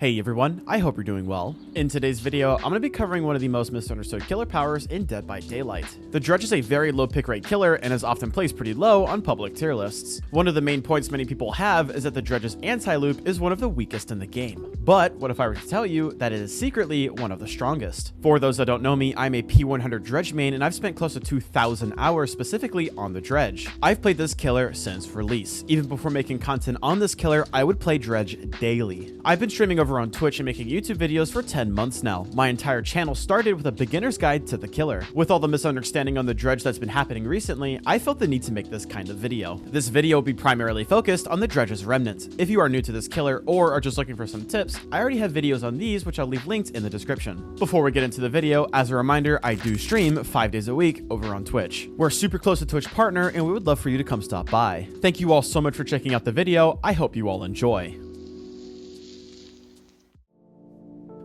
Hey everyone, I hope you're doing well. In today's video, I'm going to be covering one of the most misunderstood killer powers in Dead by Daylight. The Dredge is a very low pick rate killer and is often placed pretty low on public tier lists. One of the main points many people have is that the Dredge's anti-loop is one of the weakest in the game. But what if I were to tell you that it is secretly one of the strongest? For those that don't know me, I'm a P100 Dredge main and I've spent close to 2,000 hours specifically on the Dredge. I've played this killer since release. Even before making content on this killer, I would play Dredge daily. I've been streaming over on Twitch and making YouTube videos for 10 months now. My entire channel started with a beginner's guide to the killer. With all the misunderstanding on the Dredge that's been happening recently, I felt the need to make this kind of video. This video will be primarily focused on the Dredge's Remnant. If you are new to this killer or are just looking for some tips, I already have videos on these which I'll leave linked in the description. Before we get into the video, as a reminder, I do stream 5 days a week over on Twitch. We're super close to Twitch partner and we would love for you to come stop by. Thank you all so much for checking out the video. I hope you all enjoy.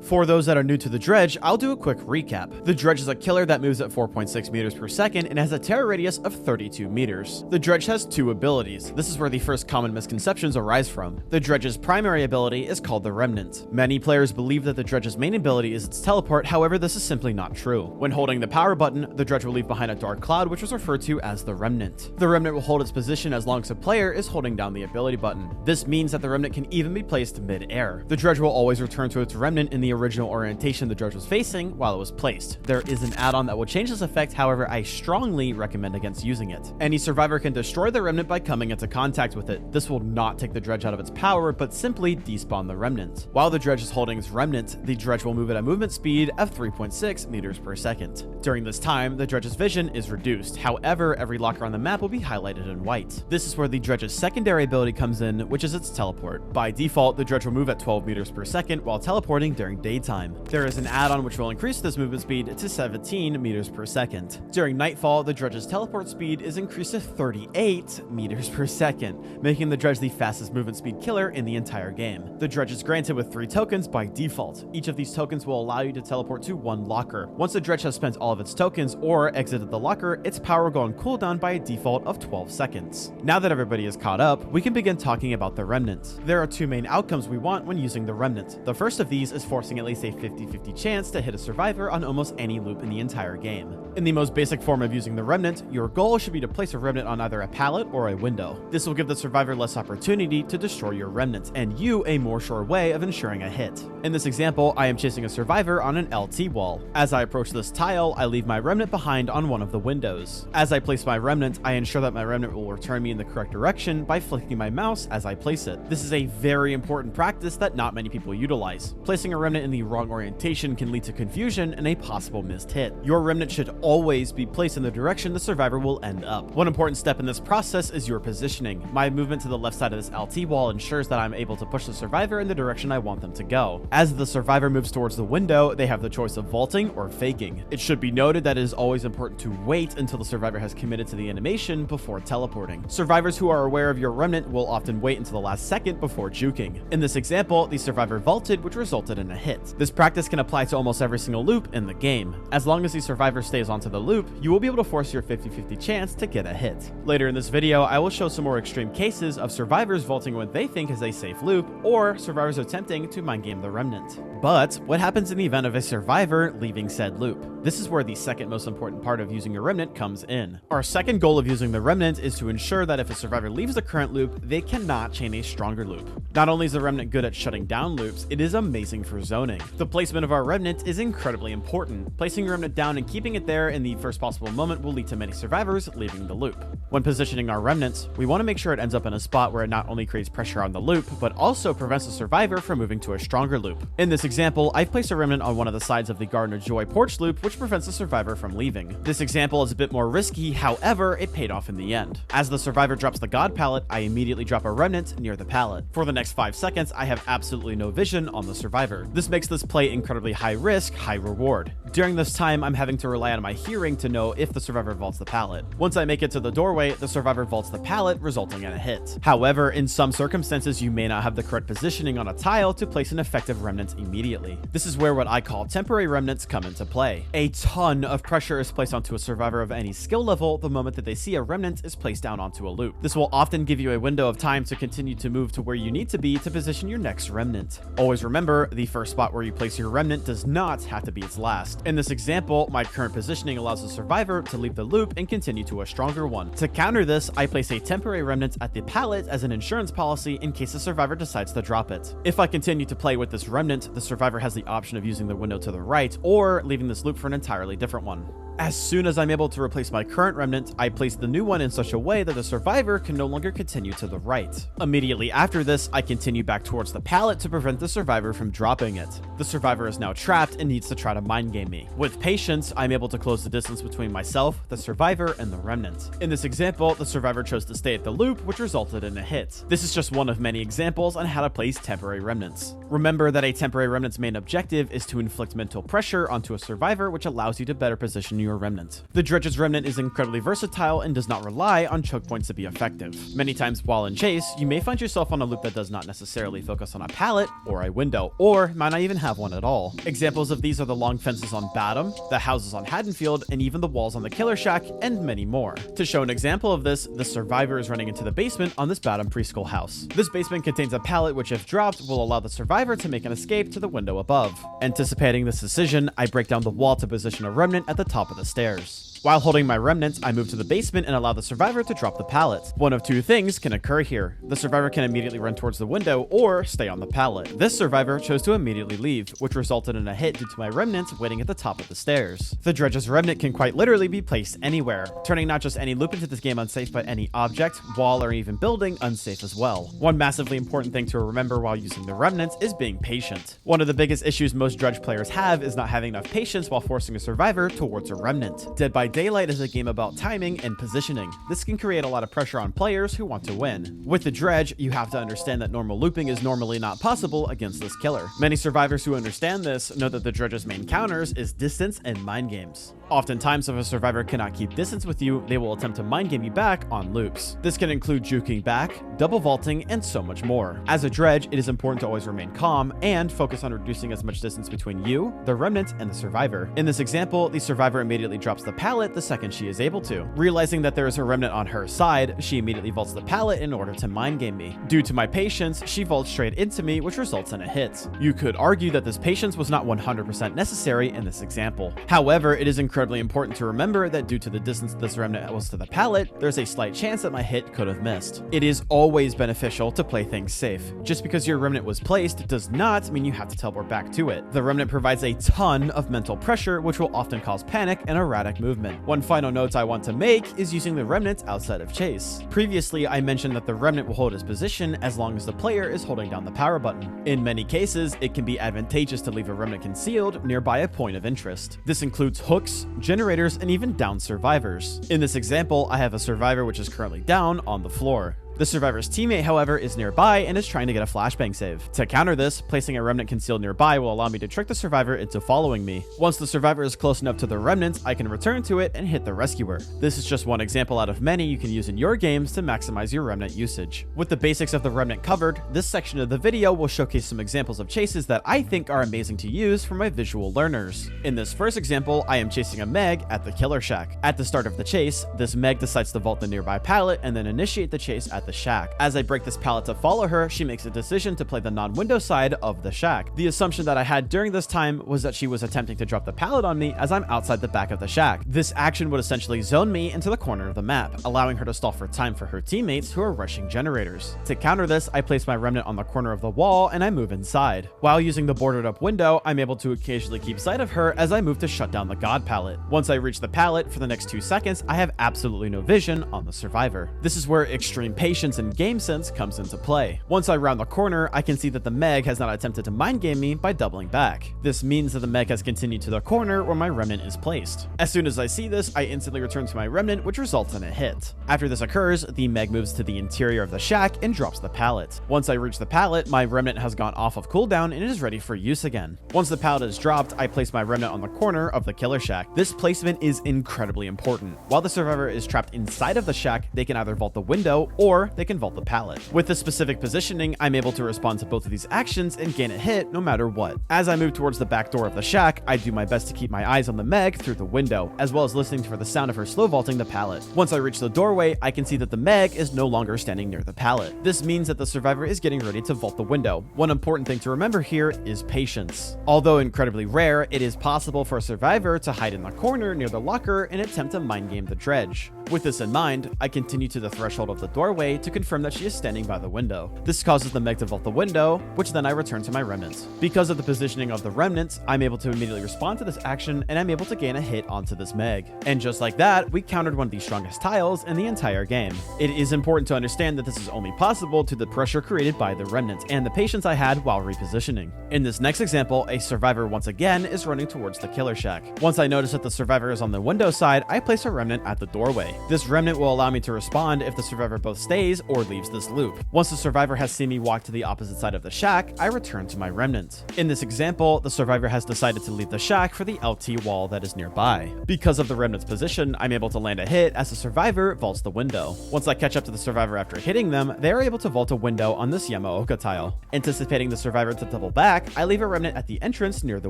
For those that are new to the Dredge, I'll do a quick recap. The Dredge is a killer that moves at 4.6 meters per second and has a terror radius of 32 meters. The Dredge has two abilities. This is where the first common misconceptions arise from. The Dredge's primary ability is called the Remnant. Many players believe that the Dredge's main ability is its teleport, however this is simply not true. When holding the power button, the Dredge will leave behind a dark cloud which was referred to as the Remnant. The Remnant will hold its position as long as a player is holding down the ability button. This means that the Remnant can even be placed mid-air. The Dredge will always return to its Remnant in the original orientation the Dredge was facing while it was placed. There is an add-on that will change this effect, however I strongly recommend against using it. Any survivor can destroy the Remnant by coming into contact with it. This will not take the Dredge out of its power, but simply despawn the Remnant. While the Dredge is holding its Remnant, the Dredge will move at a movement speed of 3.6 meters per second. During this time, the Dredge's vision is reduced. However, every locker on the map will be highlighted in white. This is where the Dredge's secondary ability comes in, which is its teleport. By default, the Dredge will move at 12 meters per second while teleporting during daytime. There is an add-on which will increase this movement speed to 17 meters per second. During nightfall, the Dredge's teleport speed is increased to 38 meters per second, making the Dredge the fastest movement speed killer in the entire game. The Dredge is granted with 3 tokens by default. Each of these tokens will allow you to teleport to one locker. Once the Dredge has spent all of its tokens or exited the locker, its power will go on cooldown by a default of 12 seconds. Now that everybody is caught up, we can begin talking about the Remnant. There are two main outcomes we want when using the Remnant. The first of these is forcing at least a 50-50 chance to hit a survivor on almost any loop in the entire game. In the most basic form of using the Remnant, your goal should be to place a Remnant on either a pallet or a window. This will give the survivor less opportunity to destroy your Remnant, and you a more sure way of ensuring a hit. In this example, I am chasing a survivor on an LT wall. As I approach this tile, I leave my Remnant behind on one of the windows. As I place my Remnant, I ensure that my Remnant will return me in the correct direction by flicking my mouse as I place it. This is a very important practice that not many people utilize. Placing a Remnant in the wrong orientation can lead to confusion and a possible missed hit. Your Remnant should always be placed in the direction the survivor will end up. One important step in this process is your positioning. My movement to the left side of this LT wall ensures that I'm able to push the survivor in the direction I want them to go. As the survivor moves towards the window, they have the choice of vaulting or faking. It should be noted that it is always important to wait until the survivor has committed to the animation before teleporting. Survivors who are aware of your Remnant will often wait until the last second before juking. In this example, the survivor vaulted, which resulted in a hit. This practice can apply to almost every single loop in the game. As long as the survivor stays onto the loop, you will be able to force your 50-50 chance to get a hit. Later in this video, I will show some more extreme cases of survivors vaulting what they think is a safe loop, or survivors attempting to mind game the Remnant. But what happens in the event of a survivor leaving said loop? This is where the second most important part of using a Remnant comes in. Our second goal of using the Remnant is to ensure that if a survivor leaves the current loop, they cannot chain a stronger loop. Not only is the Remnant good at shutting down loops, it is amazing for zoning. The placement of our Remnant is incredibly important. Placing your Remnant down and keeping it there in the first possible moment will lead to many survivors leaving the loop. When positioning our Remnants, we want to make sure it ends up in a spot where it not only creates pressure on the loop, but also prevents the survivor from moving to a stronger loop. In this example, I've placed a Remnant on one of the sides of the Garden of Joy porch loop, which prevents the survivor from leaving. This example is a bit more risky, however, it paid off in the end. As the survivor drops the God pallet, I immediately drop a Remnant near the pallet. For the next 5 seconds, I have absolutely no vision on the survivor. This makes this play incredibly high risk, high reward. During this time, I'm having to rely on my hearing to know if the survivor vaults the pallet. Once I make it to the doorway, the survivor vaults the pallet, resulting in a hit. However, in some circumstances, you may not have the correct positioning on a tile to place an effective Remnant immediately. This is where what I call temporary Remnants come into play. A A ton of pressure is placed onto a survivor of any skill level the moment that they see a remnant is placed down onto a loop. This will often give you a window of time to continue to move to where you need to be to position your next remnant. Always remember, the first spot where you place your remnant does not have to be its last. In this example, my current positioning allows the survivor to leave the loop and continue to a stronger one. To counter this, I place a temporary remnant at the pallet as an insurance policy in case the survivor decides to drop it. If I continue to play with this remnant, the survivor has the option of using the window to the right or leaving this loop for an entirely different one. As soon as I'm able to replace my current remnant, I place the new one in such a way that the survivor can no longer continue to the right. Immediately after this, I continue back towards the pallet to prevent the survivor from dropping it. The survivor is now trapped and needs to try to mind game me. With patience, I'm able to close the distance between myself, the survivor, and the remnant. In this example, the survivor chose to stay at the loop, which resulted in a hit. This is just one of many examples on how to place temporary remnants. Remember that a temporary remnant's main objective is to inflict mental pressure onto a survivor, which allows you to better position your remnant. The Dredge's remnant is incredibly versatile and does not rely on choke points to be effective. Many times while in chase, you may find yourself on a loop that does not necessarily focus on a pallet or a window, or might not even have one at all. Examples of these are the long fences on Batum, the houses on Haddonfield, and even the walls on the Killer Shack, and many more. To show an example of this, the survivor is running into the basement on this Batum preschool house. This basement contains a pallet which, if dropped, will allow the survivor to make an escape to the window above. Anticipating this decision, I break down the wall to position a remnant at the top of the stairs. While holding my remnant, I move to the basement and allow the survivor to drop the pallet. One of two things can occur here. The survivor can immediately run towards the window or stay on the pallet. This survivor chose to immediately leave, which resulted in a hit due to my remnant waiting at the top of the stairs. The Dredge's remnant can quite literally be placed anywhere, turning not just any loop into this game unsafe, but any object, wall, or even building unsafe as well. One massively important thing to remember while using the remnant is being patient. One of the biggest issues most Dredge players have is not having enough patience while forcing a survivor towards a remnant. Dead by Daylight is a game about timing and positioning. This can create a lot of pressure on players who want to win. With the Dredge, you have to understand that normal looping is normally not possible against this killer. Many survivors who understand this know that the Dredge's main counters is distance and mind games. Oftentimes, if a survivor cannot keep distance with you, they will attempt to mind game you back on loops. This can include juking back, double vaulting, and so much more. As a Dredge, it is important to always remain calm and focus on reducing as much distance between you, the remnant, and the survivor. In this example, the survivor immediately drops the pallet the second she is able to. Realizing that there is a remnant on her side, she immediately vaults the pallet in order to mind game me. Due to my patience, she vaults straight into me, which results in a hit. You could argue that this patience was not 100% necessary in this example. However, it is incredibly important to remember that due to the distance this remnant was to the pallet, there's a slight chance that my hit could have missed. It is always beneficial to play things safe. Just because your remnant was placed does not mean you have to teleport back to it. The remnant provides a ton of mental pressure, which will often cause panic and erratic movement. One final note I want to make is using the remnant outside of chase. Previously, I mentioned that the remnant will hold its position as long as the player is holding down the power button. In many cases, it can be advantageous to leave a remnant concealed nearby a point of interest. This includes hooks, generators, and even down survivors. In this example, I have a survivor which is currently down on the floor. The survivor's teammate, however, is nearby and is trying to get a flashbang save. To counter this, placing a remnant concealed nearby will allow me to trick the survivor into following me. Once the survivor is close enough to the remnant, I can return to it and hit the rescuer. This is just one example out of many you can use in your games to maximize your remnant usage. With the basics of the remnant covered, this section of the video will showcase some examples of chases that I think are amazing to use for my visual learners. In this first example, I am chasing a Meg at the Killer Shack. At the start of the chase, this Meg decides to vault the nearby pallet and then initiate the chase at the shack. As I break this pallet to follow her, she makes a decision to play the non-window side of the shack. The assumption that I had during this time was that she was attempting to drop the pallet on me as I'm outside the back of the shack. This action would essentially zone me into the corner of the map, allowing her to stall for time for her teammates who are rushing generators. To counter this, I place my remnant on the corner of the wall and I move inside. While using the boarded up window, I'm able to occasionally keep sight of her as I move to shut down the god pallet. Once I reach the pallet, for the next 2 seconds, I have absolutely no vision on the survivor. This is where extreme patience and game sense comes into play. Once I round the corner, I can see that the Meg has not attempted to mind game me by doubling back. This means that the Meg has continued to the corner where my remnant is placed. As soon as I see this, I instantly return to my remnant, which results in a hit. After this occurs, the Meg moves to the interior of the shack and drops the pallet. Once I reach the pallet, my remnant has gone off of cooldown and is ready for use again. Once the pallet is dropped, I place my remnant on the corner of the Killer Shack. This placement is incredibly important. While the survivor is trapped inside of the shack, they can either vault the window or or they can vault the pallet. With this specific positioning, I'm able to respond to both of these actions and gain a hit no matter what. As I move towards the back door of the shack, I do my best to keep my eyes on the Meg through the window, as well as listening for the sound of her slow vaulting the pallet. Once I reach the doorway, I can see that the Meg is no longer standing near the pallet. This means that the survivor is getting ready to vault the window. One important thing to remember here is patience. Although incredibly rare, it is possible for a survivor to hide in the corner near the locker and attempt to mind game the dredge. With this in mind, I continue to the threshold of the doorway to confirm that she is standing by the window. This causes the Meg to vault the window, which then I return to my remnants. Because of the positioning of the remnants, I'm able to immediately respond to this action and I'm able to gain a hit onto this Meg. And just like that, we countered one of the strongest tiles in the entire game. It is important to understand that this is only possible due to the pressure created by the remnants and the patience I had while repositioning. In this next example, a survivor once again is running towards the killer shack. Once I notice that the survivor is on the window side, I place a remnant at the doorway. This remnant will allow me to respond if the survivor both stays or leaves this loop. Once the survivor has seen me walk to the opposite side of the shack, I return to my remnant. In this example, the survivor has decided to leave the shack for the LT wall that is nearby. Because of the remnant's position, I'm able to land a hit as the survivor vaults the window. Once I catch up to the survivor after hitting them, they are able to vault a window on this Yamaoka tile. Anticipating the survivor to double back, I leave a remnant at the entrance near the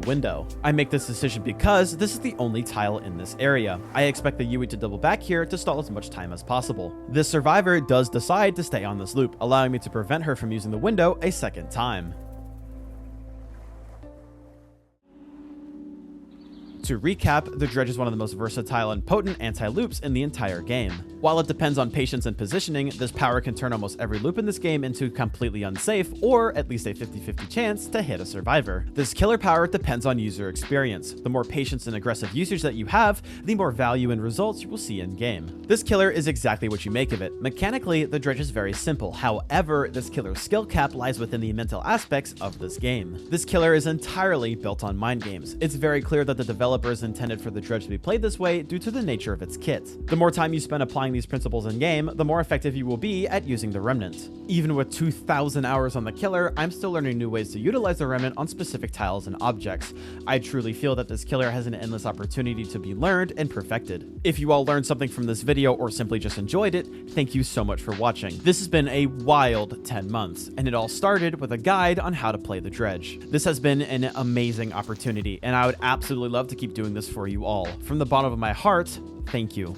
window. I make this decision because this is the only tile in this area. I expect the Yui to double back here to stall as much time as possible. This survivor does decide to stay on this loop, allowing me to prevent her from using the window a second time. To recap, the Dredge is one of the most versatile and potent anti-loops in the entire game. While it depends on patience and positioning, this power can turn almost every loop in this game into completely unsafe, or at least a 50-50 chance to hit a survivor. This killer power depends on user experience. The more patience and aggressive usage that you have, the more value and results you will see in game. This killer is exactly what you make of it. Mechanically, the Dredge is very simple. However, this killer's skill cap lies within the mental aspects of this game. This killer is entirely built on mind games. It's very clear that the developers intended for the Dredge to be played this way due to the nature of its kit. The more time you spend applying these principles in game, the more effective you will be at using the Remnant. Even with 2,000 hours on the killer, I'm still learning new ways to utilize the Remnant on specific tiles and objects. I truly feel that this killer has an endless opportunity to be learned and perfected. If you all learned something from this video or simply just enjoyed it, thank you so much for watching. This has been a wild 10 months, and it all started with a guide on how to play the Dredge. This has been an amazing opportunity, and I would absolutely love to keep doing this for you all. From the bottom of my heart, thank you.